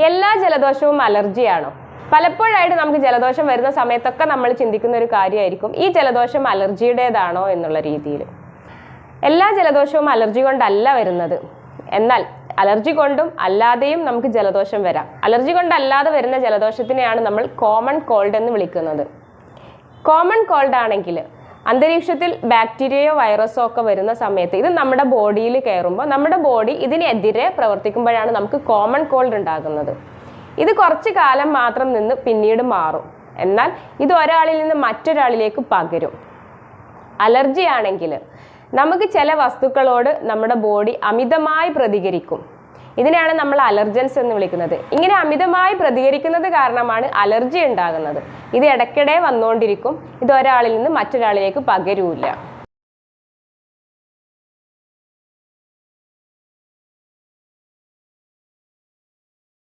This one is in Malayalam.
എല്ലാ ജലദോഷവും അലർജിയാണോ? പലപ്പോഴായിട്ട് നമുക്ക് ജലദോഷം വരുന്ന സമയത്തൊക്കെ നമ്മൾ ചിന്തിക്കുന്ന ഒരു കാര്യമായിരിക്കും ഈ ജലദോഷം അലർജിയുടേതാണോ എന്നുള്ള രീതിയിൽ. എല്ലാ ജലദോഷവും അലർജി കൊണ്ടല്ല വരുന്നത്. എന്നാൽ അലർജി കൊണ്ടും അല്ലാതെയും നമുക്ക് ജലദോഷം വരാം. അലർജി കൊണ്ടല്ലാതെ വരുന്ന ജലദോഷത്തിനെയാണ് നമ്മൾ കോമൺ കോൾഡ് എന്ന് വിളിക്കുന്നത്. കോമൺ കോൾഡ് ആണെങ്കിൽ അന്തരീക്ഷത്തിൽ ബാക്ടീരിയയോ വൈറസോ ഒക്കെ വരുന്ന സമയത്ത് ഇത് നമ്മുടെ ബോഡിയിൽ കയറുമ്പോൾ നമ്മുടെ ബോഡി ഇതിനെതിരെ പ്രവർത്തിക്കുമ്പോഴാണ് നമുക്ക് കോമൺ കോൾഡ് ഉണ്ടാകുന്നത്. ഇത് കുറച്ച് കാലം മാത്രം നിന്ന് പിന്നീട് മാറും. എന്നാൽ ഇത് ഒരാളിൽ നിന്ന് മറ്റൊരാളിലേക്ക് പകരും. അലർജി ആണെങ്കിൽ നമുക്ക് ചില വസ്തുക്കളോട് നമ്മുടെ ബോഡി അമിതമായി പ്രതികരിക്കും. ഇതിനെയാണ് നമ്മൾ അലർജൻസ് എന്ന് വിളിക്കുന്നത്. ഇങ്ങനെ അമിതമായി പ്രതികരിക്കുന്നത് കാരണമാണ് അലർജി ഉണ്ടാകുന്നത്. ഇത് ഇടയ്ക്കിടെ വന്നുകൊണ്ടിരിക്കും. ഇത് ഒരാളിൽ നിന്ന് മറ്റൊരാളിലേക്ക് പകരൂല.